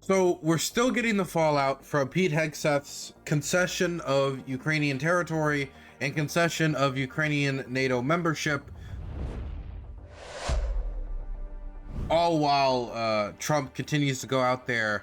So we're still getting the fallout from Pete Hegseth's concession of Ukrainian territory and concession of Ukrainian NATO membership, all while Trump continues to go out there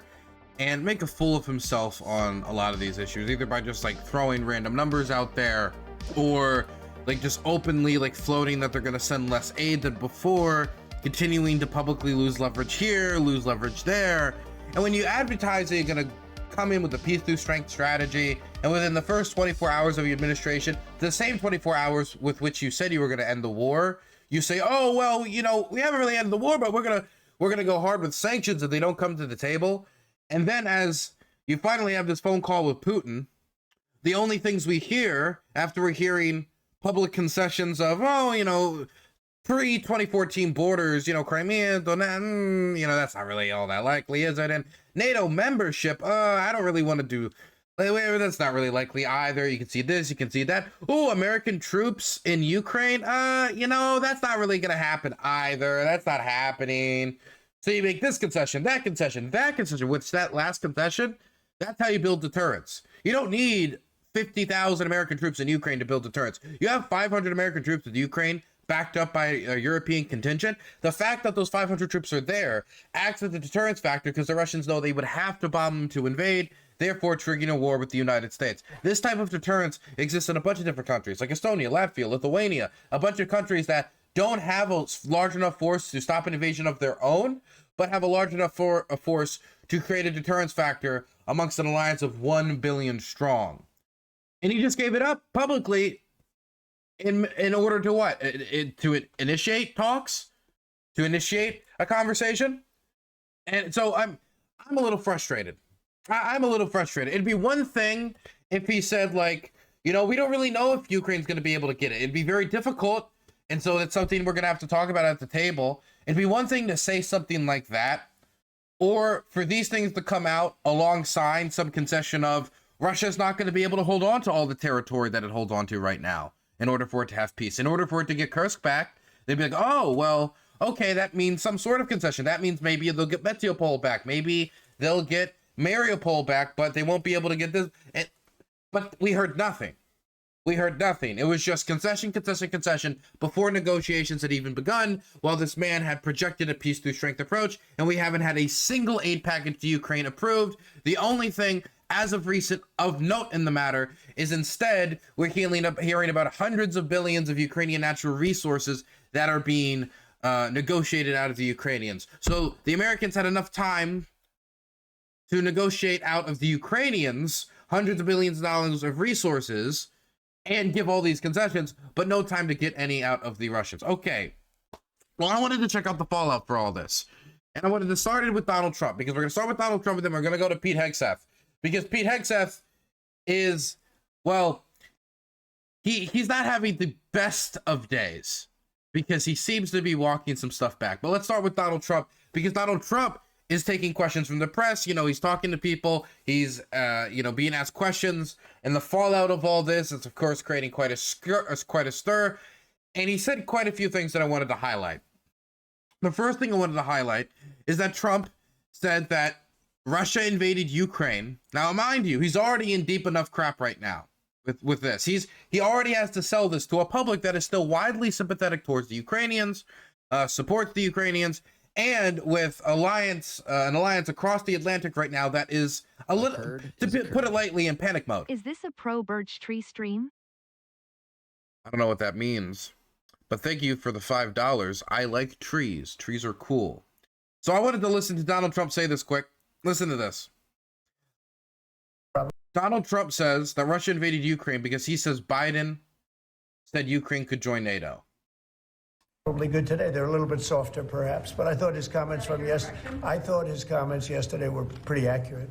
and make a fool of himself on a lot of these issues, either by just like throwing random numbers out there or like just openly like floating that they're going to send less aid than before, continuing to publicly lose leverage here, lose leverage there. And when you advertise that you're going to come in with a peace through strength strategy, and within the first 24 hours of your administration, the same 24 hours with which you said you were going to end the war, you say, oh, well, you know, we haven't really ended the war, but we're going to go hard with sanctions if they don't come to the table. And then as you finally have this phone call with Putin, the only things we hear after we're hearing public concessions of, oh, you know, pre-2014 borders, you know, Crimea, Donetsk, you know, that's not really all that likely, is it? And NATO membership, I don't really want to do, that's not really likely either. You can see this, you can see that. Oh, American troops in Ukraine, you know, that's not really going to happen either. That's not happening. So you make this concession, that concession, that concession. Which that last concession, that's how you build deterrence. You don't need 50,000 American troops in Ukraine to build deterrence. You have 500 American troops in Ukraine backed up by a European contingent. The fact that those 500 troops are there acts as a deterrence factor because the Russians know they would have to bomb them to invade, therefore triggering a war with the United States. This type of deterrence exists in a bunch of different countries, like Estonia, Latvia, Lithuania, a bunch of countries that don't have a large enough force to stop an invasion of their own, but have a large enough force to create a deterrence factor amongst an alliance of 1 billion strong. And he just gave it up publicly in order to what? To initiate talks? To initiate a conversation? And so I'm a little frustrated. I'm a little frustrated. It'd be one thing if he said, like, you know, we don't really know if Ukraine's going to be able to get it. It'd be very difficult. And so it's something we're going to have to talk about at the table. It'd be one thing to say something like that, or for these things to come out alongside some concession of Russia's not going to be able to hold on to all the territory that it holds on to right now in order for it to have peace. In order for it to get Kursk back, they'd be like, oh, well, okay, that means some sort of concession. That means maybe they'll get Mariupol back. Maybe they'll get Mariupol back, but they won't be able to get this. But we heard nothing. We heard nothing. It was just concession, concession, concession before negotiations had even begun, while this man had projected a peace through strength approach, and we haven't had a single aid package to Ukraine approved. The only thing, as of recent, of note in the matter is instead we're hearing about hundreds of billions of Ukrainian natural resources that are being negotiated out of the Ukrainians. So the Americans had enough time to negotiate out of the Ukrainians hundreds of billions of dollars of resources and give all these concessions, but no time to get any out of the Russians. Okay, well, I wanted to check out the fallout for all this. And I wanted to start it with Donald Trump, because we're going to start with Donald Trump, and then we're going to go to Pete Hegseth. Because Pete Hegseth is, well, he's not having the best of days, because he seems to be walking some stuff back. But let's start with Donald Trump, because Donald Trump is taking questions from the press. You know, he's talking to people. He's, you know, being asked questions. And the fallout of all this is, of course, creating quite a stir. And he said quite a few things that I wanted to highlight. The first thing I wanted to highlight is that Trump said that Russia invaded Ukraine. Now, mind you, he's already in deep enough crap right now with this. He already has to sell this to a public that is still widely sympathetic towards the Ukrainians, supports the Ukrainians, and with an alliance across the Atlantic right now that is a little, to put it lightly, in panic mode. Is this a pro birch tree stream? I don't know what that means, but thank you for the $5. I like trees. Trees are cool. So I wanted to listen to Donald Trump say this quick. Listen to this. Donald Trump says that Russia invaded Ukraine because he says Biden said Ukraine could join NATO. Probably good today. They're a little bit softer, perhaps, but I thought his comments yesterday were pretty accurate.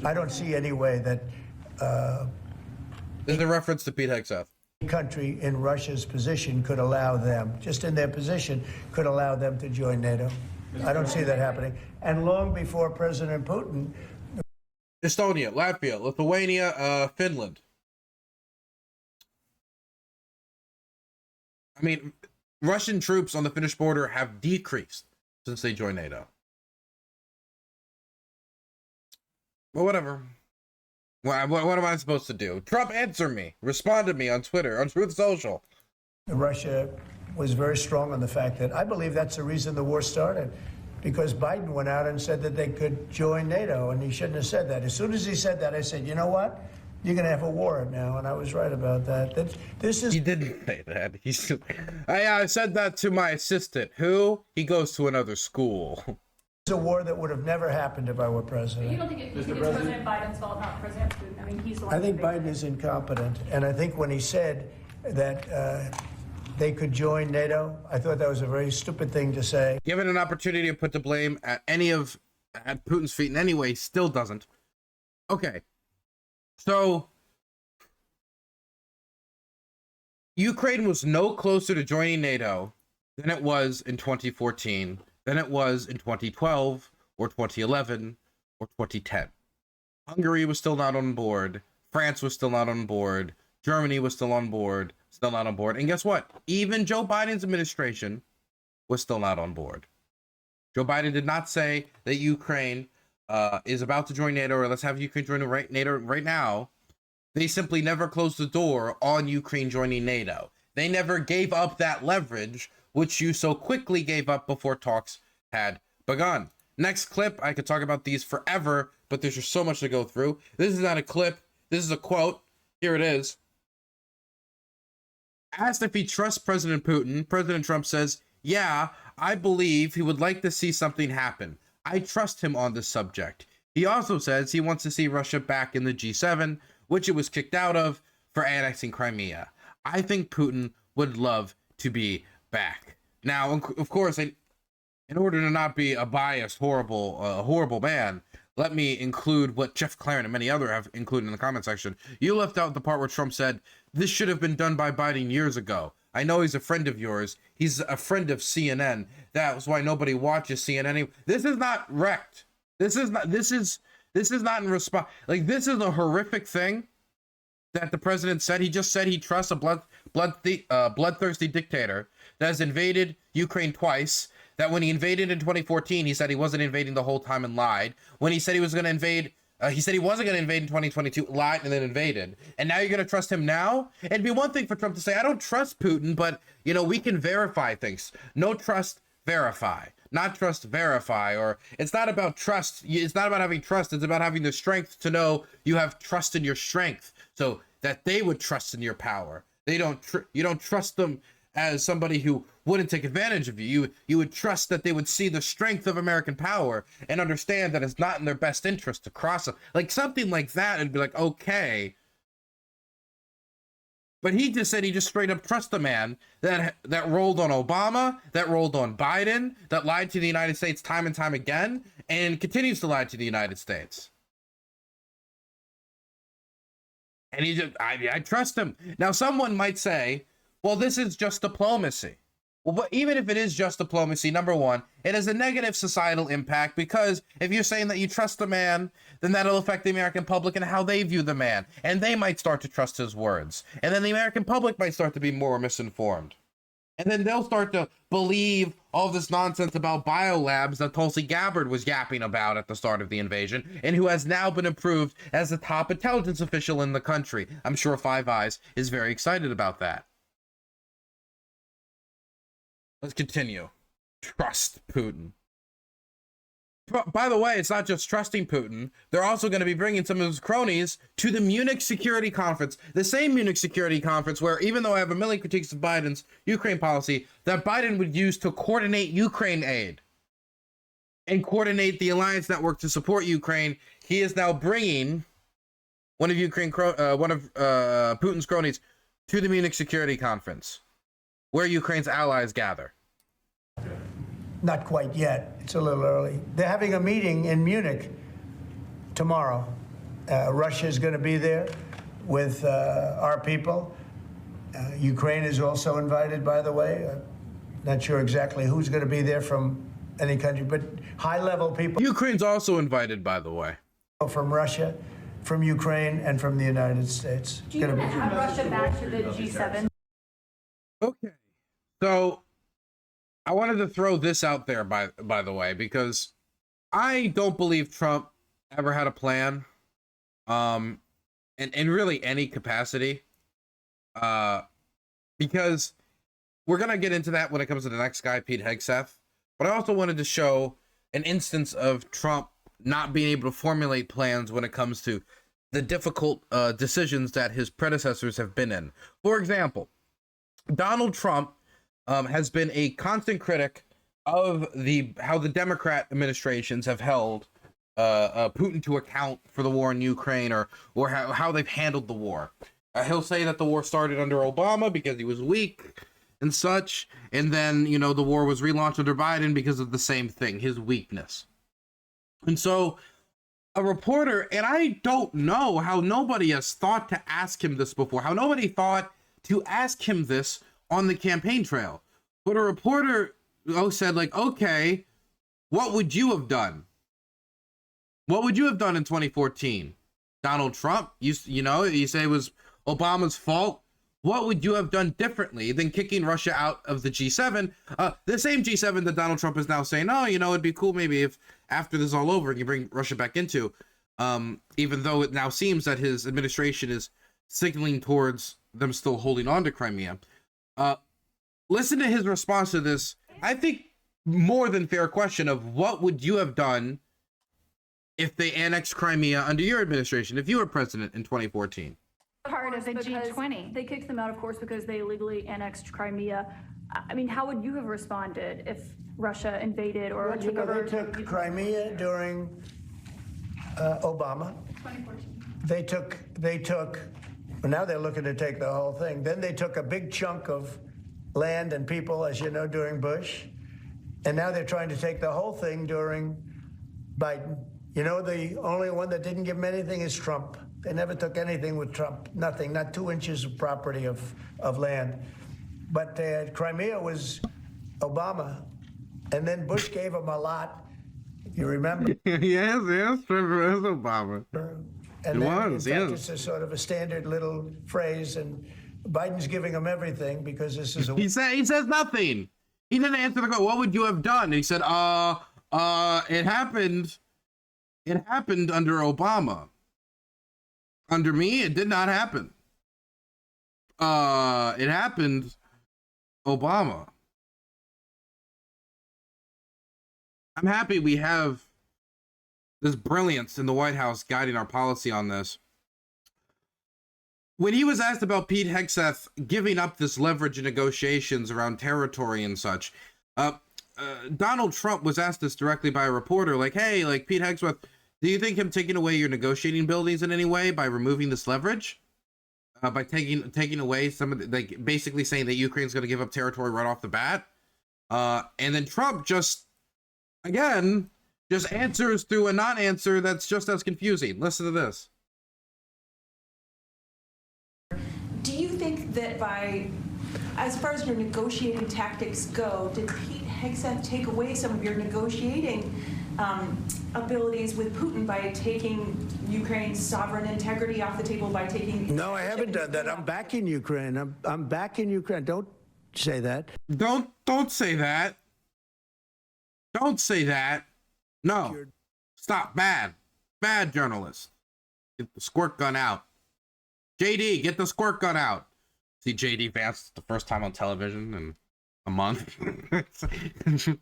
I don't see any way that This is a reference to Pete Hegseth. Country in Russia's position could allow them, just in their position, could allow them to join NATO. I don't see that happening. And long before President Putin... Estonia, Latvia, Lithuania, Finland. I mean, Russian troops on the Finnish border have decreased since they joined NATO. But whatever. What am I supposed to do? Trump, answer me. Respond to me on Twitter, on Truth Social. Russia was very strong on the fact that I believe that's the reason the war started, because Biden went out and said that they could join NATO, and he shouldn't have said that. As soon as he said that, I said, you know what? You're going to have a war now, and I was right about that. This is. He didn't say that. I said that to my assistant. Who? He goes to another school. It's a war that would have never happened if I were president. You don't think it's President Biden's fault, not President Putin? I mean, he's the one. I think Biden is incompetent, and I think when he said that they could join NATO, I thought that was a very stupid thing to say. Given an opportunity to put the blame at at Putin's feet in any way, still doesn't. Okay. So, Ukraine was no closer to joining NATO than it was in 2014, than it was in 2012, or 2011, or 2010. Hungary was still not on board. France was still not on board. Germany was still on board. Still not on board. And guess what? Even Joe Biden's administration was still not on board. Joe Biden did not say that Ukraine is about to join NATO, or let's have Ukraine join NATO right now. They simply never closed the door on Ukraine joining NATO. They never gave up that leverage, which you so quickly gave up before talks had begun. Next clip, I could talk about these forever, but there's just so much to go through. This is not a clip. This is a quote. Here it is. Asked if he trusts President Putin, President Trump says, yeah, I believe he would like to see something happen. I trust him on this subject. He also says he wants to see Russia back in the G7, which it was kicked out of for annexing Crimea. I think Putin would love to be back. Now, of course, in order to not be a biased, horrible man, let me include what Jeff Claren and many others have included in the comment section. You left out the part where Trump said, this should have been done by Biden years ago. I know he's a friend of yours. He's a friend of CNN. That's why nobody watches CNN. This is not wrecked. This is not in response. Like, this is a horrific thing that the president said. He just said he trusts a bloodthirsty dictator that has invaded Ukraine twice. That when he invaded in 2014, he said he wasn't invading the whole time and lied. When he said he was going to invade, he said he wasn't going to invade in 2022, lied, and then invaded. And now you're going to trust him now? It'd be one thing for Trump to say, I don't trust Putin, but, you know, we can verify things. No trust, verify. Not trust, verify. Or it's not about trust. It's not about having trust. It's about having the strength to know you have trust in your strength, so that they would trust in your power. You don't trust them as somebody who wouldn't take advantage of you. You would trust that they would see the strength of American power and understand that it's not in their best interest to cross them. Like something like that, and be like, okay. But he just said he just straight up trusts a man that rolled on Obama, that rolled on Biden, that lied to the United States time and time again, and continues to lie to the United States. And I trust him. Now, someone might say, well, this is just diplomacy. Well, but even if it is just diplomacy, number one, it has a negative societal impact, because if you're saying that you trust the man, then that'll affect the American public and how they view the man. And they might start to trust his words. And then the American public might start to be more misinformed. And then they'll start to believe all this nonsense about biolabs that Tulsi Gabbard was yapping about at the start of the invasion, and who has now been approved as the top intelligence official in the country. I'm sure Five Eyes is very excited about that. Let's continue. Trust Putin. By the way, it's not just trusting Putin. They're also going to be bringing some of his cronies to the Munich Security Conference. The same Munich Security Conference where, even though I have a million critiques of Biden's Ukraine policy, that Biden would use to coordinate Ukraine aid and coordinate the alliance network to support Ukraine, he is now bringing one of Putin's cronies to the Munich Security Conference, where Ukraine's allies gather. Not quite yet. It's a little early. They're having a meeting in Munich tomorrow. Russia is going to be there with our people. Ukraine is also invited, by the way. Not sure exactly who's going to be there from any country, but high-level people. Ukraine's also invited, by the way. From Russia, from Ukraine, and from the United States. Do you want to have Russia back to the G7? Okay, so I wanted to throw this out there, by the way, because I don't believe Trump ever had a plan, in really any capacity, because we're gonna get into that when it comes to the next guy, Pete Hegseth. But I also wanted to show an instance of Trump not being able to formulate plans when it comes to the difficult decisions that his predecessors have been in. For example, Donald Trump has been a constant critic of how the Democrat administrations have held Putin to account for the war in Ukraine, or how they've handled the war. He'll say that the war started under Obama because he was weak and such, and then, you know, the war was relaunched under Biden because of the same thing, his weakness. And so a reporter, and I don't know how nobody has thought to ask him this before, how nobody thought to ask him this on the campaign trail. But a reporter said, like, okay, what would you have done? What would you have done in 2014? Donald Trump, you know, you say it was Obama's fault. What would you have done differently than kicking Russia out of the G7? The same G7 that Donald Trump is now saying, oh, you know, it'd be cool maybe if after this is all over, you bring Russia back into, even though it now seems that his administration is signaling towards them still holding on to Crimea. Listen to his response to this, I think, more than fair question of what would you have done if they annexed Crimea under your administration, if you were president in 2014? Part of the G20. They kicked them out, of course, because they illegally annexed Crimea. I mean, how would you have responded if Russia invaded or took over? They took Crimea during Obama. 2014. They took, well, now they're looking to take the whole thing. Then they took a big chunk of land and people, as you know, during Bush. And now they're trying to take the whole thing during Biden. You know, the only one that didn't give them anything is Trump. They never took anything with Trump, nothing, not 2 inches of property of land. But Crimea was Obama, and then Bush gave him a lot, if you remember. Yes, it was Obama. And then, in fact, it's a sort of a standard little phrase, and Biden's giving him everything because this is a... He says nothing. He didn't answer the question. What would you have done? He said, it happened under Obama. Under me, it did not happen. It happened Obama. I'm happy we have this brilliance in the White House guiding our policy on this. When he was asked about Pete Hegseth giving up this leverage in negotiations around territory and such, Donald Trump was asked this directly by a reporter, like, hey, like, Pete Hegseth, do you think him taking away your negotiating abilities in any way by removing this leverage? By taking away some of the, like, basically saying that Ukraine's going to give up territory right off the bat? And then Trump just answers through a non-answer that's just as confusing. Listen to this. Do you think that as far as your negotiating tactics go, did Pete Hegseth take away some of your negotiating abilities with Putin by taking Ukraine's sovereign integrity off the table, by taking... No, I haven't done that. I'm backing Ukraine. I'm backing Ukraine. Don't say that. Don't say that. Don't say that. No. Stop. Bad journalist. Get the squirt gun out. JD, get the squirt gun out. See JD Vance the first time on television in a month.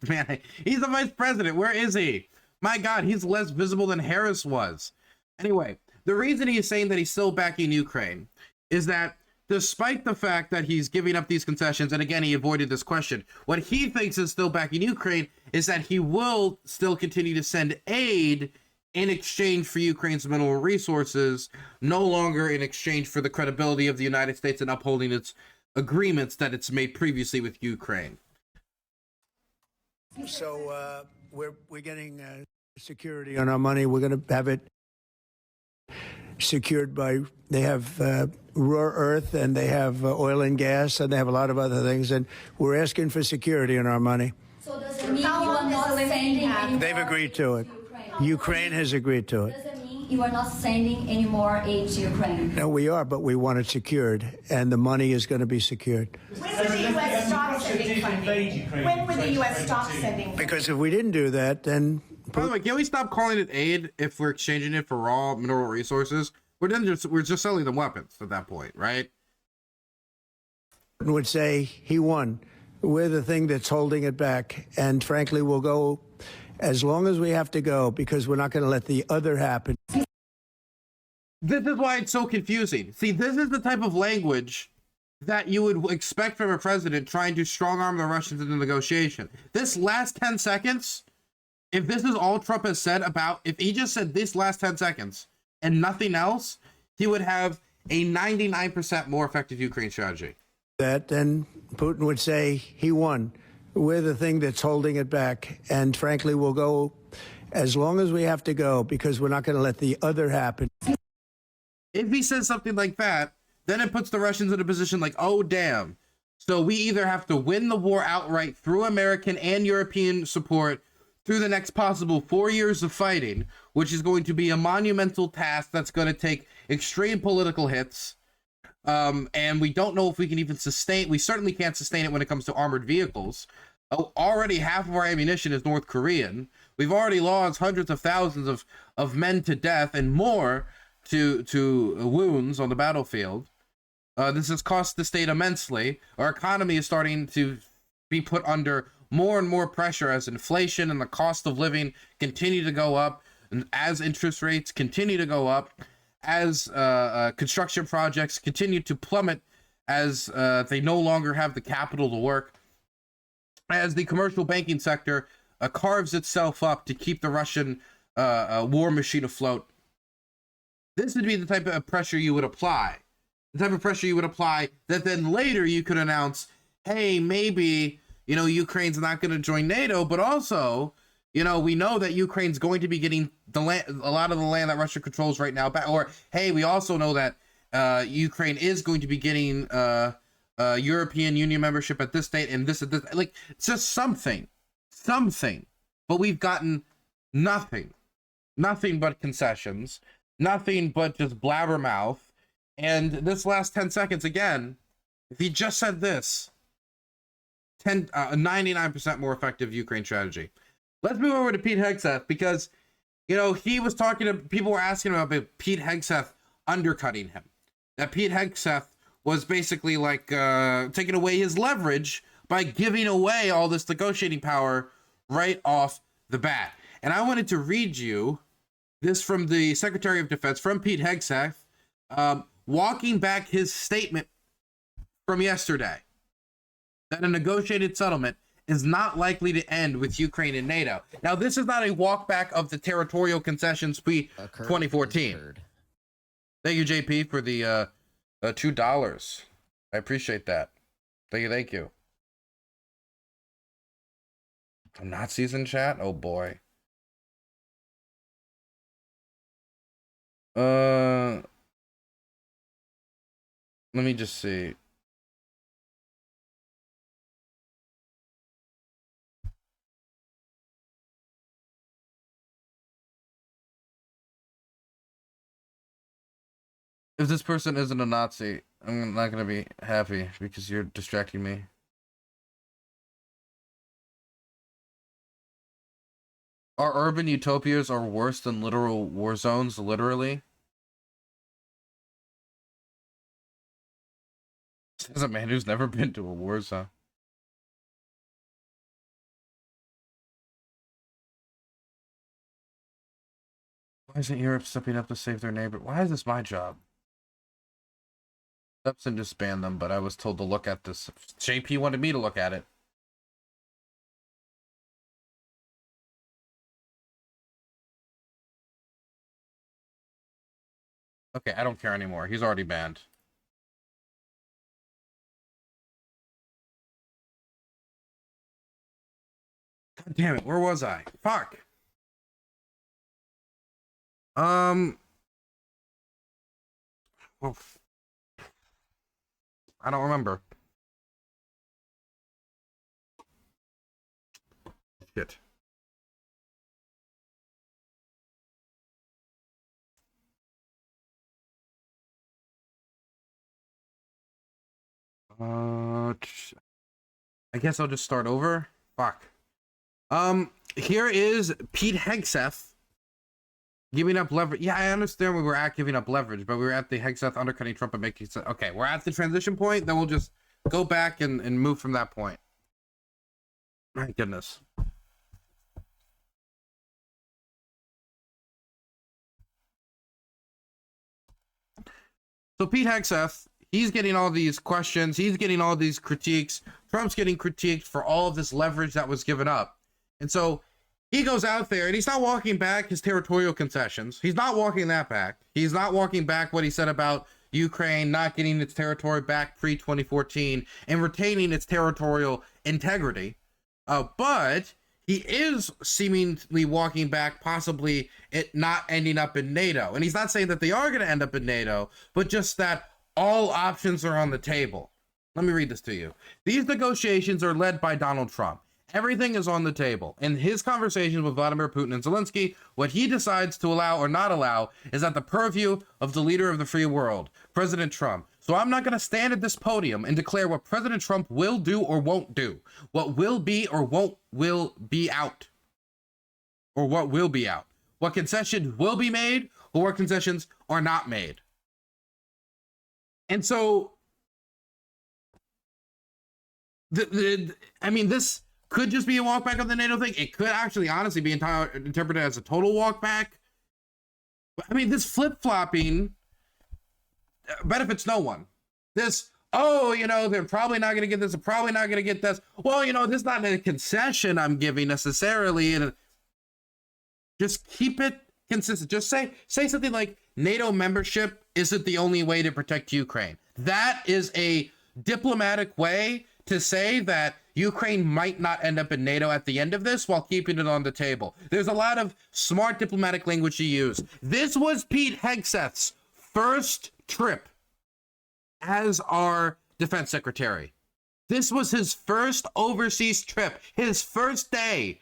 Man, he's the vice president. Where is he? My God, he's less visible than Harris was. Anyway, the reason he's saying that he's still backing Ukraine is that despite the fact that he's giving up these concessions, and again, he avoided this question, what he thinks is still backing Ukraine is that he will still continue to send aid in exchange for Ukraine's mineral resources, no longer in exchange for the credibility of the United States and upholding its agreements that it's made previously with Ukraine. So we're getting security on our money. We're going to have it secured by, they have rare earth, and they have oil and gas, and they have a lot of other things, and we're asking for security on our money. So does it mean you are not sending any more They've agreed to it. Ukraine has agreed to it. Does it mean you are not sending any more aid to Ukraine? No, we are, but we want it secured, and the money is going to be secured. When will the U.S. stop sending funding? When will the U.S. stop sending funding? Because if we didn't do that, then By the way, can we stop calling it aid if we're exchanging it for raw mineral resources? We're just selling them weapons at that point, right? Would say he won. We're the thing that's holding it back. And frankly, we'll go as long as we have to go because we're not going to let the other happen. This is why it's so confusing. See, this is the type of language that you would expect from a president trying to strong arm the Russians in the negotiation. This last 10 seconds, if this is all Trump has said about, if he just said this last 10 seconds and nothing else, he would have a 99% more effective Ukraine strategy. That then Putin would say he won. We're the thing that's holding it back. And frankly, we'll go as long as we have to go because we're not going to let the other happen. If he says something like that, then it puts the Russians in a position like, oh, damn. So we either have to win the war outright through American and European support through the next possible 4 years of fighting, which is going to be a monumental task that's going to take extreme political hits. And we don't know if we can even sustain, we certainly can't sustain it when it comes to armored vehicles. Already half of our ammunition is North Korean. We've already lost hundreds of thousands of men to death and more to wounds on the battlefield. This has cost the state immensely. Our economy is starting to be put under more and more pressure as inflation and the cost of living continue to go up, and as interest rates continue to go up, as construction projects continue to plummet, as they no longer have the capital to work, as the commercial banking sector carves itself up to keep the Russian war machine afloat. This would be the type of pressure you would apply. The type of pressure you would apply that then later you could announce, hey, maybe, you know, Ukraine's not going to join NATO, but also, you know, we know that Ukraine's going to be getting the land, a lot of the land that Russia controls right now back. Or, hey, we also know that Ukraine is going to be getting European Union membership at this date and this. Like, it's just something. But we've gotten nothing but concessions. Nothing but just blabbermouth. And this last 10 seconds, again, if he just said this, 99% more effective Ukraine strategy. Let's move over to Pete Hegseth because, you know, he was talking to, people were asking about Pete Hegseth undercutting him. That Pete Hegseth was basically like taking away his leverage by giving away all this negotiating power right off the bat. And I wanted to read you this from the Secretary of Defense, from Pete Hegseth, walking back his statement from yesterday that a negotiated settlement is not likely to end with Ukraine and NATO. Now, this is not a walk back of the territorial concessions pre-2014. Thank you, JP, for the $2. I appreciate that. Thank you. Nazis in chat? Oh, boy. Let me just see. If this person isn't a Nazi, I'm not gonna be happy because you're distracting me. Our urban utopias are worse than literal war zones, literally. As a man who's never been to a war zone. Why isn't Europe stepping up to save their neighbor? Why is this my job? Steps and disband them, but I was told to look at this. JP wanted me to look at it. Okay, I don't care anymore. He's already banned. God damn it, where was I? Fuck. Oof. I don't remember. Shit. I guess I'll just start over. Fuck. Here is Pete Hegseth giving up leverage. Yeah, I understand we were at giving up leverage, but we were at the Hegseth undercutting Trump and making sense. Okay, we're at the transition point. Then we'll just go back and move from that point. My goodness. So Pete Hegseth, he's getting all these questions. He's getting all these critiques. Trump's getting critiqued for all of this leverage that was given up. And so he goes out there and he's not walking back his territorial concessions. He's not walking that back. He's not walking back what he said about Ukraine not getting its territory back pre-2014 and retaining its territorial integrity. But he is seemingly walking back possibly it not ending up in NATO. And he's not saying that they are going to end up in NATO, but just that all options are on the table. Let me read this to you. These negotiations are led by Donald Trump. Everything is on the table. In his conversations with Vladimir Putin and Zelensky, what he decides to allow or not allow is at the purview of the leader of the free world, President Trump. So I'm not going to stand at this podium and declare what President Trump will do or won't do, what will be or will be out, or what will be out, what concessions will be made or what concessions are not made. And so, I mean, this could just be a walk back of the NATO thing. It could actually honestly be interpreted as a total walk back. I mean, this flip-flopping benefits no one. This, oh, you know, they're probably not going to get this, they're probably not going to get this. Well, you know, this is not a concession I'm giving necessarily. And just keep it consistent. Just say something like NATO membership isn't the only way to protect Ukraine. That is a diplomatic way to say that Ukraine might not end up in NATO at the end of this while keeping it on the table. There's a lot of smart diplomatic language to use. This was Pete Hegseth's first trip as our defense secretary. This was his first overseas trip, his first day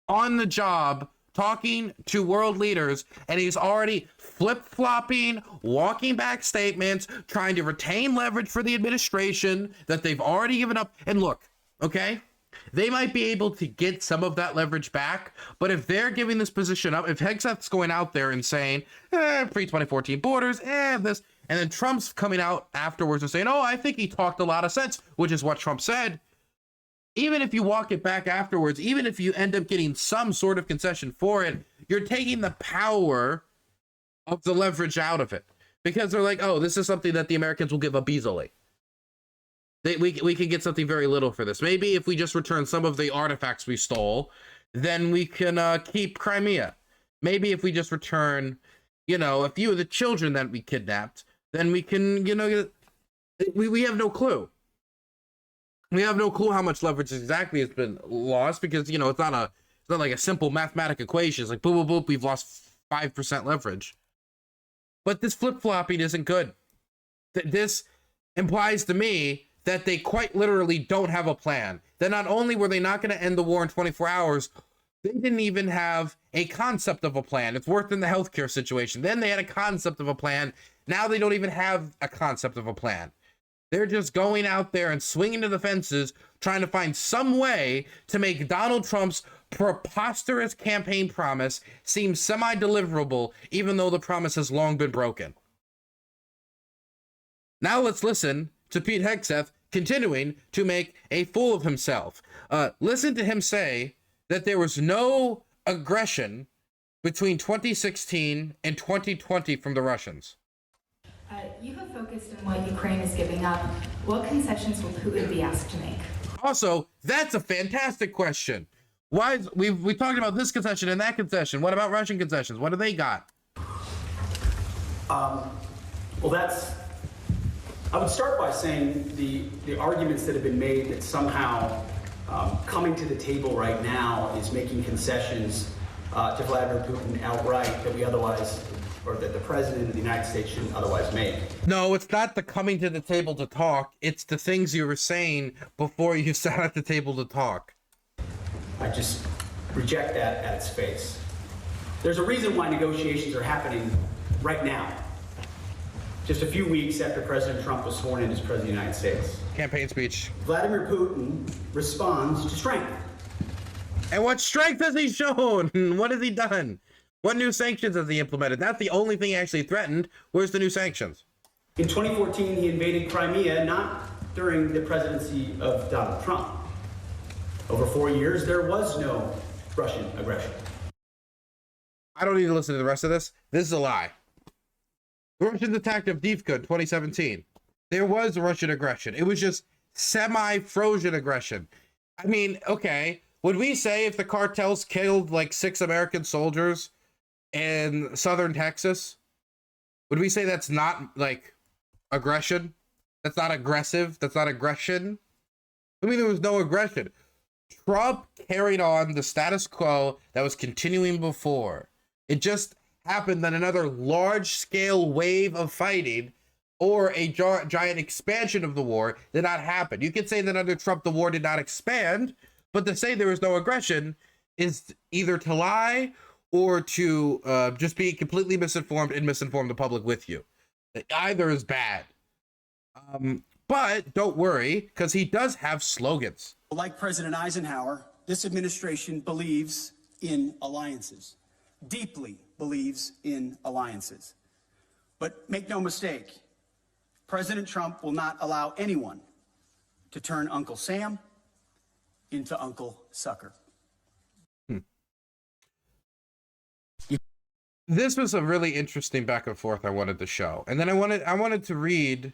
on the job talking to world leaders, and he's already flip-flopping, walking back statements, trying to retain leverage for the administration that they've already given up. And look, okay, they might be able to get some of that leverage back, but if they're giving this position up, if Hegseth's going out there and saying, pre-2014 borders, this, and then Trump's coming out afterwards and saying, oh, I think he talked a lot of sense, which is what Trump said. Even if you walk it back afterwards, even if you end up getting some sort of concession for it, you're taking the power of the leverage out of it. Because they're like, oh, this is something that the Americans will give up easily. We can get something very little for this. Maybe if we just return some of the artifacts we stole, then we can keep Crimea. Maybe if we just return, you know, a few of the children that we kidnapped, then we can, you know, we have no clue. We have no clue how much leverage exactly has been lost because, you know, it's not like a simple mathematical equation. It's like, boop, boop, boop, we've lost 5% leverage. But this flip-flopping isn't good. This implies to me that they quite literally don't have a plan. That not only were they not going to end the war in 24 hours, they didn't even have a concept of a plan. It's worse than the healthcare situation. Then they had a concept of a plan. Now they don't even have a concept of a plan. They're just going out there and swinging to the fences, trying to find some way to make Donald Trump's preposterous campaign promise seem semi-deliverable, even though the promise has long been broken. Now let's listen to Pete Hegseth continuing to make a fool of himself. Listen to him say that there was no aggression between 2016 and 2020 from the Russians. You have focused on what Ukraine is giving up. What concessions will Putin be asked to make? Also, that's a fantastic question. Why we talked about this concession and that concession. What about Russian concessions? What do they got? Well, I would start by saying the arguments that have been made that somehow coming to the table right now is making concessions to Vladimir Putin outright that we otherwise, or that the president of the United States shouldn't otherwise make. No, it's not the coming to the table to talk. It's the things you were saying before you sat at the table to talk. I just reject that at its face. There's a reason why negotiations are happening right now, just a few weeks after President Trump was sworn in as President of the United States. Campaign speech. Vladimir Putin responds to strength. And what strength has he shown? What has he done? What new sanctions has he implemented? That's the only thing he actually threatened. Where's the new sanctions? In 2014, he invaded Crimea, not during the presidency of Donald Trump. Over 4 years, there was no Russian aggression. I don't need to listen to the rest of this. This is a lie. The Russians attacked Avdiivka in 2017. There was Russian aggression. It was just semi-frozen aggression. I mean, okay, would we say if the cartels killed like 6 American soldiers in southern Texas, would we say that's not like aggression? That's not aggressive? That's not aggression? I mean, there was no aggression. Trump carried on the status quo that was continuing before. It just happened that another large-scale wave of fighting or a giant expansion of the war did not happen. You could say that under Trump, the war did not expand, but to say there was no aggression is either to lie or to just be completely misinformed and misinform the public with you. Either is bad. But don't worry, because he does have slogans. Like President Eisenhower, this administration believes in alliances, deeply believes in alliances. But make no mistake, President Trump will not allow anyone to turn Uncle Sam into Uncle Sucker. This was a really interesting back and forth I wanted to show. And then I wanted to read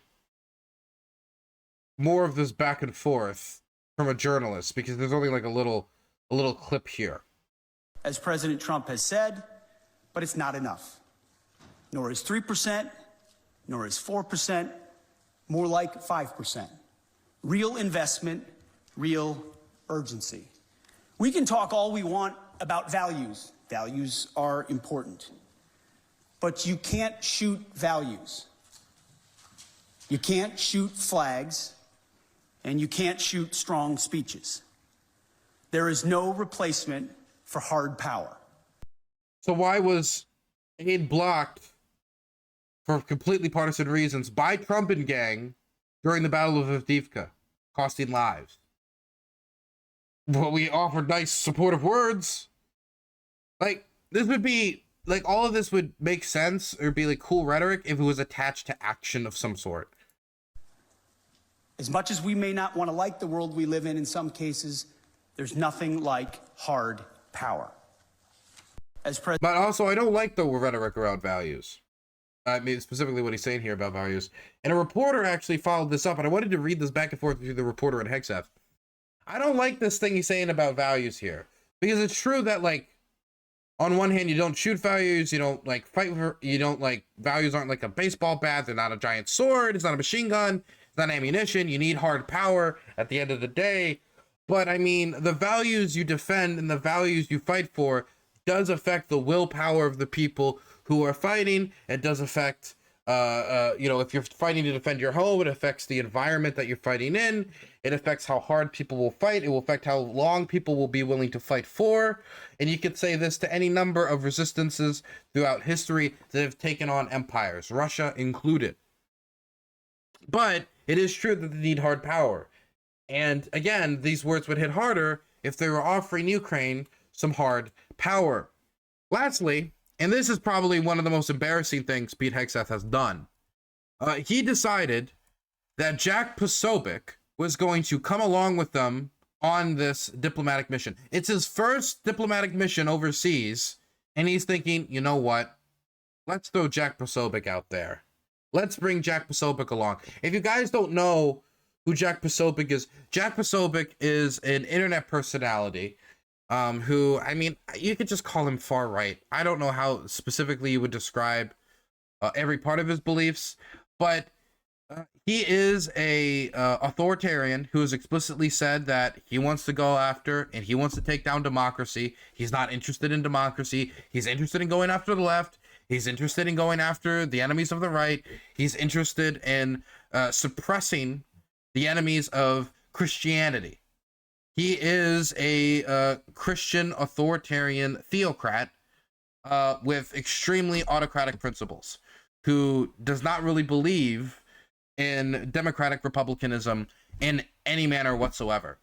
more of this back and forth from a journalist, because there's only like a little clip here. As President Trump has said, but it's not enough. Nor is 3%, nor is 4%, more like 5%. Real investment, real urgency. We can talk all we want about values. Values are important. But you can't shoot values. You can't shoot flags, and you can't shoot strong speeches. There is no replacement for hard power. So why was aid blocked for completely partisan reasons by Trump and gang during the Battle of Avdiivka, costing lives? Well, we offered nice supportive words. Like, this would be, like, all of this would make sense or be like cool rhetoric if it was attached to action of some sort. As much as we may not want to like the world we live in some cases, there's nothing like hard power. But also, I don't like the rhetoric around values. I mean, specifically what he's saying here about values. And a reporter actually followed this up, and I wanted to read this back and forth between the reporter and Hegseth. I don't like this thing he's saying about values here, because it's true that, like, on one hand, you don't shoot values, you don't like fight for, you don't like, values aren't like a baseball bat, they're not a giant sword, it's not a machine gun, it's not ammunition, you need hard power at the end of the day. But I mean, the values you defend and the values you fight for does affect the willpower of the people who are fighting. It does affect, you know, if you're fighting to defend your home, it affects the environment that you're fighting in. It affects how hard people will fight. It will affect how long people will be willing to fight for. And you could say this to any number of resistances throughout history that have taken on empires, Russia included. But it is true that they need hard power. And again, these words would hit harder if they were offering Ukraine some hard power. Lastly, and this is probably one of the most embarrassing things Pete Hegseth has done, he decided that Jack Posobiec was going to come along with them on this diplomatic mission. It's his first diplomatic mission overseas, and he's thinking, you know what? Let's throw Jack Posobiec out there. Let's bring Jack Posobiec along. If you guys don't know who Jack Posobiec is an internet personality who, I mean, you could just call him far right. I don't know how specifically you would describe every part of his beliefs, but he is a authoritarian who has explicitly said that he wants to go after and he wants to take down democracy. He's not interested in democracy. He's interested in going after the left. He's interested in going after the enemies of the right. He's interested in suppressing the enemies of Christianity. He is a Christian authoritarian theocrat with extremely autocratic principles, who does not really believe in democratic republicanism in any manner whatsoever.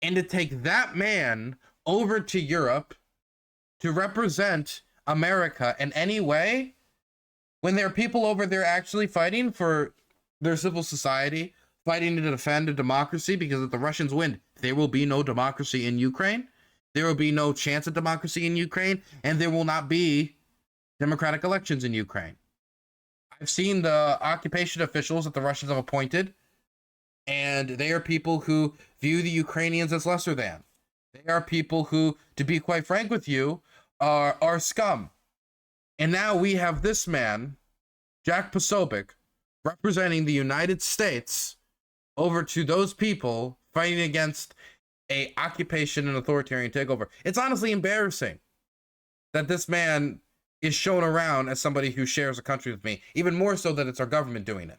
And to take that man over to Europe to represent America in any way when there are people over there actually fighting for their civil society, fighting to defend a democracy? Because if the Russians win, there will be no democracy in Ukraine. There will be no chance of democracy in Ukraine, and there will not be democratic elections in Ukraine. I've seen the occupation officials that the Russians have appointed, and they are people who view the Ukrainians as lesser than. They are people who, to be quite frank with you, are scum. And now we have this man, Jack Posobiec, representing the United States over to those people fighting against a occupation and authoritarian takeover. It's honestly embarrassing that this man is shown around as somebody who shares a country with me, even more so that it's our government doing it.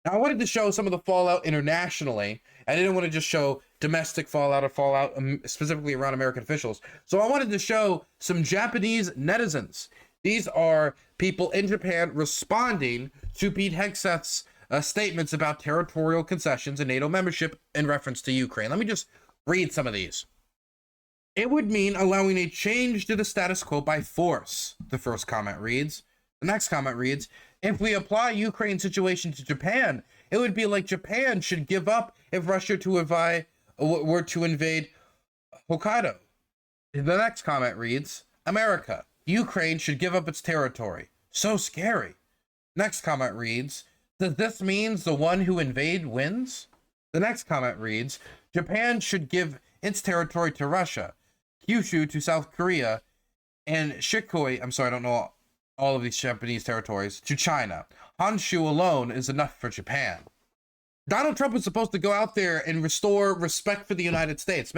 Now, I wanted to show some of the fallout internationally. I didn't want to just show domestic fallout or fallout specifically around American officials. So I wanted to show some Japanese netizens. These are people in Japan responding to Pete Hegseth's statements about territorial concessions and NATO membership in reference to Ukraine. Let me just read some of these. It would mean allowing a change to the status quo by force, the first comment reads. The next comment reads, if we apply Ukraine's situation to Japan, it would be like Japan should give up if Russia were to invade Hokkaido. The next comment reads, America, Ukraine should give up its territory. So scary. Next comment reads, does this mean the one who invade wins? The next comment reads, Japan should give its territory to Russia, Kyushu to South Korea, and Shikoi, I'm sorry, I don't know all of these Japanese territories, to China. Honshu alone is enough for Japan. Donald Trump was supposed to go out there and restore respect for the United States.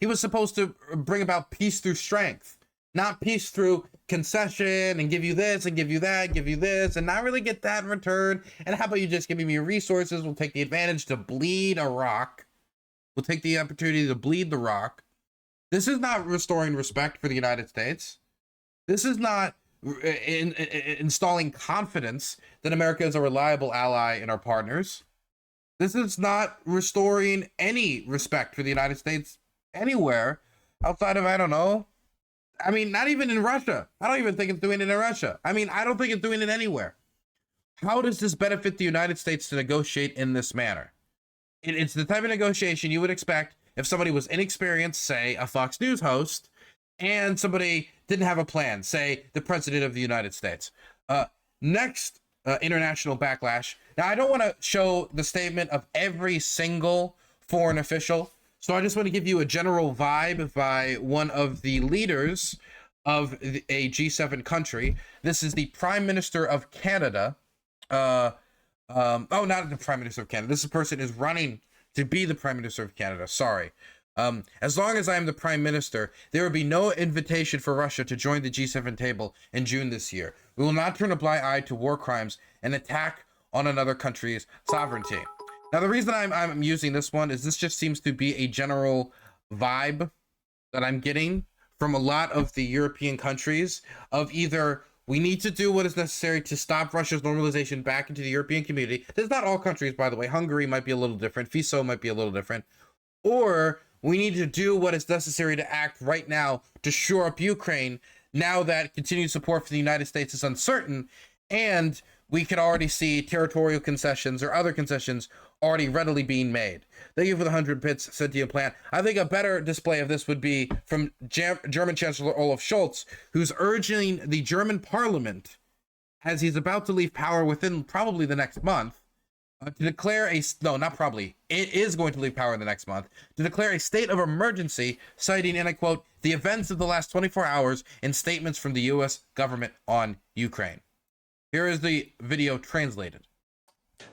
He was supposed to bring about peace through strength, not peace through concession and give you this and give you that, give you this, and not really get that in return. And how about you just give me your resources? We'll take the advantage to bleed Iraq. We'll take the opportunity to bleed the rock. This is not restoring respect for the United States. This is not installing confidence that America is a reliable ally in our partners. This is not restoring any respect for the United States anywhere outside of, I don't know. I mean, not even in Russia. I don't even think it's doing it in Russia. I mean, I don't think it's doing it anywhere. How does this benefit the United States to negotiate in this manner? It's the type of negotiation you would expect if somebody was inexperienced, say a Fox News host, and somebody didn't have a plan, say the President of the United States. Next international backlash. Now, I don't want to show the statement of every single foreign official, so I just want to give you a general vibe by one of the leaders of a G7 country. This is the Prime Minister of Canada. Not the Prime Minister of Canada. This person is running to be the Prime Minister of Canada. Sorry. As long as I am the Prime Minister, there will be no invitation for Russia to join the G7 table in June this year. We will not turn a blind eye to war crimes and attack on another country's sovereignty. Now, the reason I'm using this one is this just seems to be a general vibe that I'm getting from a lot of the European countries of either we need to do what is necessary to stop Russia's normalization back into the European community. This is not all countries, by the way. Hungary might be a little different. FISO might be a little different. Or we need to do what is necessary to act right now to shore up Ukraine now that continued support for the United States is uncertain, and we can already see territorial concessions or other concessions already readily being made. Thank you for the 100 bits sent to your plan. I think a better display of this would be from German Chancellor Olaf Scholz, who's urging the German parliament, as he's about to leave power within probably the next month, to declare it is going to leave power in the next month, to declare a state of emergency, citing, and I quote, the events of the last 24 hours and statements from the U.S. government on Ukraine. Here is the video translated.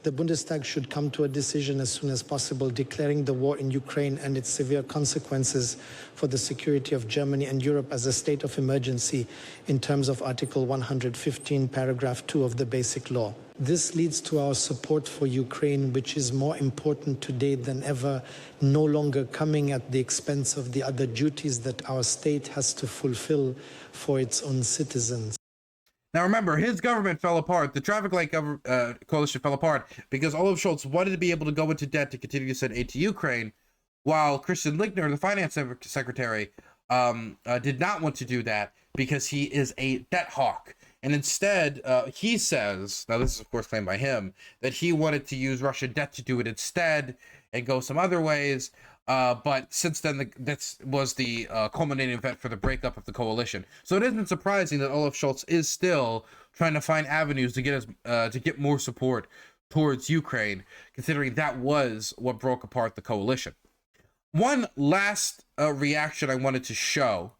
The Bundestag should come to a decision as soon as possible, declaring the war in Ukraine and its severe consequences for the security of Germany and Europe as a state of emergency in terms of Article 115, paragraph 2 of the Basic Law. This leads to our support for Ukraine, which is more important today than ever, no longer coming at the expense of the other duties that our state has to fulfill for its own citizens. Now remember, his government fell apart. The traffic light coalition fell apart because Olaf Scholz wanted to be able to go into debt to continue to send aid to Ukraine, while Christian Lindner, the finance secretary, did not want to do that because he is a debt hawk. And instead, he says, now this is of course claimed by him, that he wanted to use Russian debt to do it instead and go some other ways. But since then, that was the culminating event for the breakup of the coalition. So it isn't surprising that Olaf Scholz is still trying to find avenues to get more support towards Ukraine, considering that was what broke apart the coalition. One last reaction I wanted to show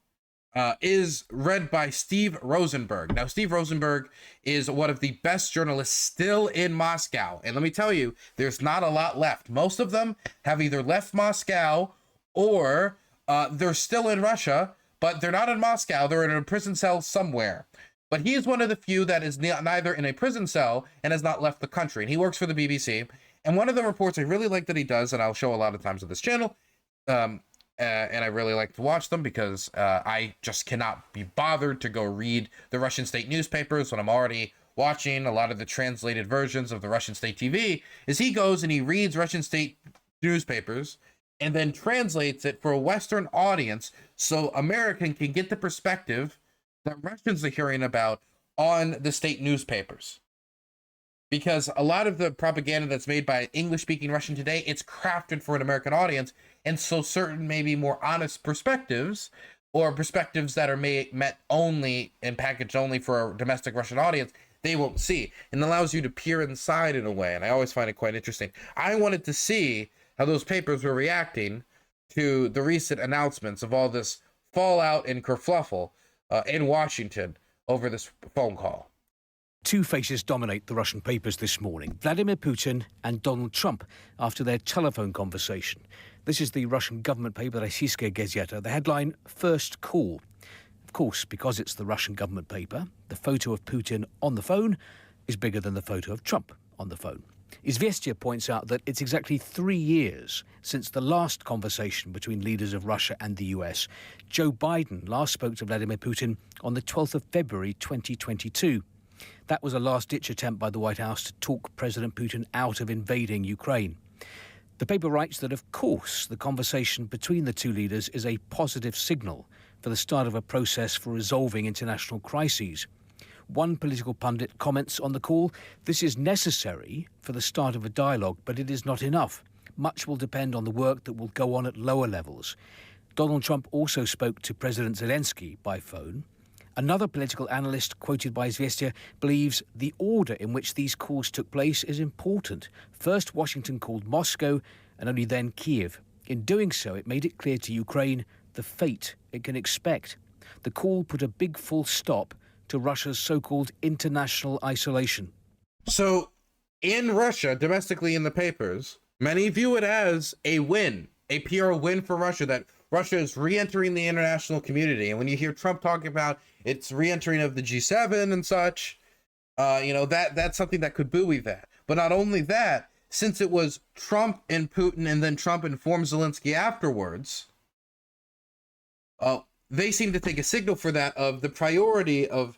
is read by Steve Rosenberg. Now, Steve Rosenberg is one of the best journalists still in Moscow. And let me tell you, there's not a lot left. Most of them have either left Moscow or they're still in Russia, but they're not in Moscow. They're in a prison cell somewhere. But he is one of the few that is neither in a prison cell and has not left the country. And he works for the BBC. And one of the reports I really like that he does, and I'll show a lot of times on this channel, and I really like to watch them because I just cannot be bothered to go read the Russian state newspapers when I'm already watching a lot of the translated versions of the Russian state TV, is he goes and he reads Russian state newspapers and then translates it for a Western audience so American can get the perspective that Russians are hearing about on the state newspapers. Because a lot of the propaganda that's made by English-speaking Russian today, it's crafted for an American audience, and so certain maybe more honest perspectives, or perspectives that are met only and packaged only for a domestic Russian audience, they won't see. And it allows you to peer inside in a way, and I always find it quite interesting. I wanted to see how those papers were reacting to the recent announcements of all this fallout and kerfluffle in Washington over this phone call. Two faces dominate the Russian papers this morning, Vladimir Putin and Donald Trump, after their telephone conversation. This is the Russian government paper, Российская газета. The headline, First Call. Of course, because it's the Russian government paper, the photo of Putin on the phone is bigger than the photo of Trump on the phone. Izvestia points out that it's exactly 3 years since the last conversation between leaders of Russia and the US. Joe Biden last spoke to Vladimir Putin on the 12th of February 2022. That was a last-ditch attempt by the White House to talk President Putin out of invading Ukraine. The paper writes that, of course, the conversation between the two leaders is a positive signal for the start of a process for resolving international crises. One political pundit comments on the call, this is necessary for the start of a dialogue, but it is not enough. Much will depend on the work that will go on at lower levels. Donald Trump also spoke to President Zelensky by phone. Another political analyst quoted by Izvestia believes the order in which these calls took place is important. First, Washington called Moscow and only then Kiev. In doing so, it made it clear to Ukraine the fate it can expect. The call put a big full stop to Russia's so-called international isolation. So, in Russia, domestically in the papers, many view it as a win, a PR win for Russia, that Russia is re-entering the international community. And when you hear Trump talking about its re-entering of the G7 and such, that's something that could buoy that. But not only that, since it was Trump and Putin and then Trump informed Zelensky afterwards, they seem to take a signal for that of the priority of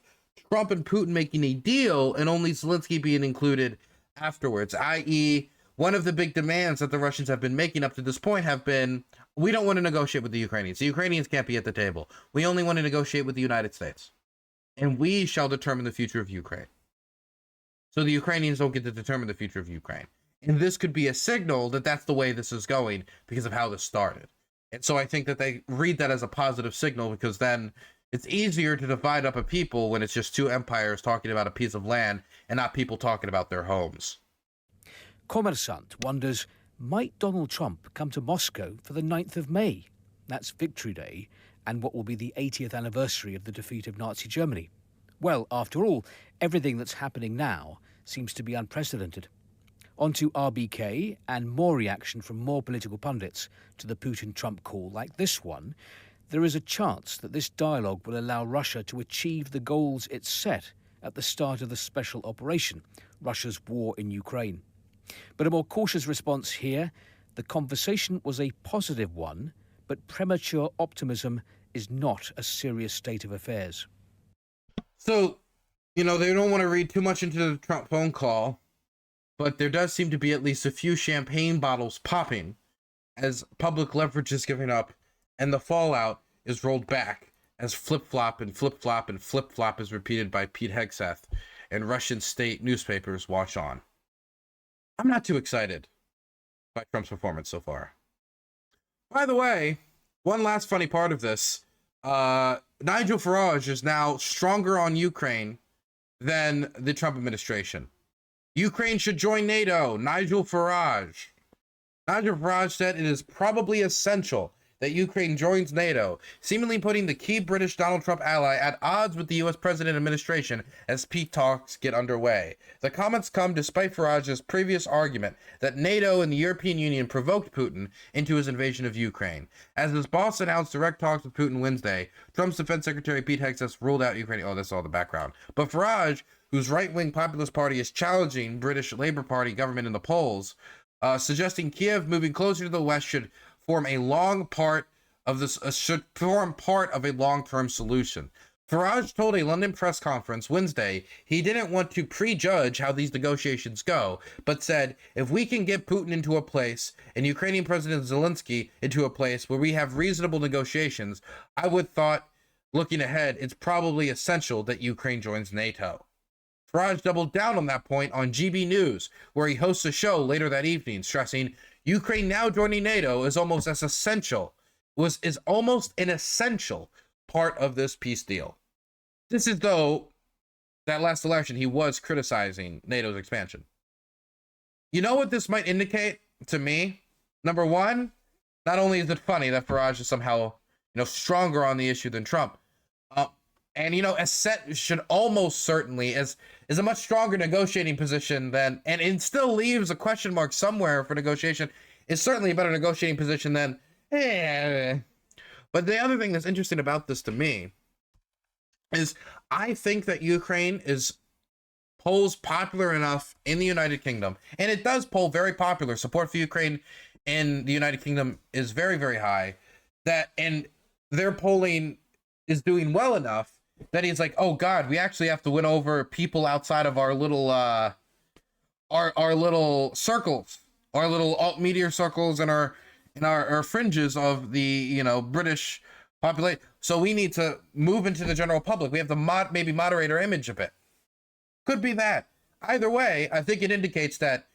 Trump and Putin making a deal and only Zelensky being included afterwards, i.e., one of the big demands that the Russians have been making up to this point have been, we don't want to negotiate with the Ukrainians. The Ukrainians can't be at the table. We only want to negotiate with the United States. And we shall determine the future of Ukraine. So the Ukrainians don't get to determine the future of Ukraine. And this could be a signal that that's the way this is going because of how this started. And so I think that they read that as a positive signal, because then it's easier to divide up a people when it's just two empires talking about a piece of land and not people talking about their homes. Kommersant wonders, might Donald Trump come to Moscow for the 9th of May? That's Victory Day, and what will be the 80th anniversary of the defeat of Nazi Germany. Well, after all, everything that's happening now seems to be unprecedented. On to RBK and more reaction from more political pundits to the Putin-Trump call like this one. There is a chance that this dialogue will allow Russia to achieve the goals it set at the start of the special operation, Russia's war in Ukraine. But a more cautious response here, the conversation was a positive one, but premature optimism is not a serious state of affairs. So, they don't want to read too much into the Trump phone call, but there does seem to be at least a few champagne bottles popping as public leverage is giving up and the fallout is rolled back as flip-flop and flip-flop and flip-flop is repeated by Pete Hegseth, and Russian state newspapers watch on. I'm not too excited by Trump's performance so far. By the way, one last funny part of this, Nigel Farage is now stronger on Ukraine than the Trump administration. Ukraine should join NATO. Nigel Farage. Nigel Farage said it is probably essential that Ukraine joins NATO, seemingly putting the key British Donald Trump ally at odds with the U.S. president administration as peace talks get underway. The comments come despite Farage's previous argument that NATO and the European Union provoked Putin into his invasion of Ukraine. As his boss announced direct talks with Putin Wednesday, Trump's defense secretary Pete Hegseth ruled out Ukraine. Oh, that's all the background. But Farage, whose right-wing populist party is challenging British Labour Party government in the polls, suggesting Kiev moving closer to the West should form a part of a long-term solution. Farage told a London press conference Wednesday he didn't want to prejudge how these negotiations go, but said, if we can get Putin into a place and Ukrainian President Zelensky into a place where we have reasonable negotiations, I would thought, looking ahead, it's probably essential that Ukraine joins NATO. Farage doubled down on that point on GB News, where he hosts a show later that evening, stressing Ukraine now joining NATO is almost an essential part of this peace deal. This is though that last election he was criticizing NATO's expansion. You know what this might indicate to me? Number one, not only is it funny that Farage is somehow stronger on the issue than Trump, and Asset should almost certainly is a much stronger negotiating position than, and it still leaves a question mark somewhere for negotiation. Is certainly a better negotiating position than. But the other thing that's interesting about this to me is I think that Ukraine polls popular enough in the United Kingdom, and it does poll very popular. Support for Ukraine in the United Kingdom is very, very high. And their polling is doing well enough that he's like, oh God, we actually have to win over people outside of our little our little circles, our little alt media circles, and our fringes of the British population. So we need to move into the general public. We have to maybe moderate our image a bit. Could be that. Either way, I think it indicates that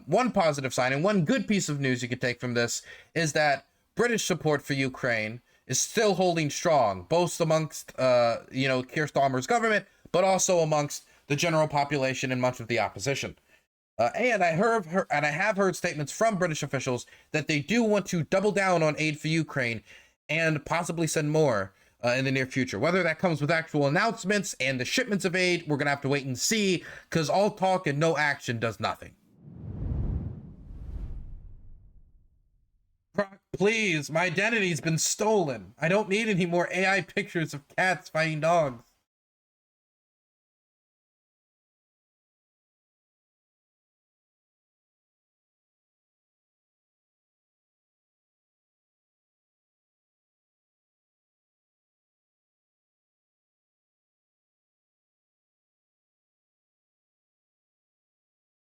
one positive sign and one good piece of news you could take from this is that British support for Ukraine is still holding strong, both amongst Keir Starmer's government, but also amongst the general population and much of the opposition. And I have heard statements from British officials that they do want to double down on aid for Ukraine and possibly send more in the near future. Whether that comes with actual announcements and the shipments of aid, we're gonna have to wait and see, because all talk and no action does nothing. Please, my identity's been stolen. I don't need any more AI pictures of cats fighting dogs.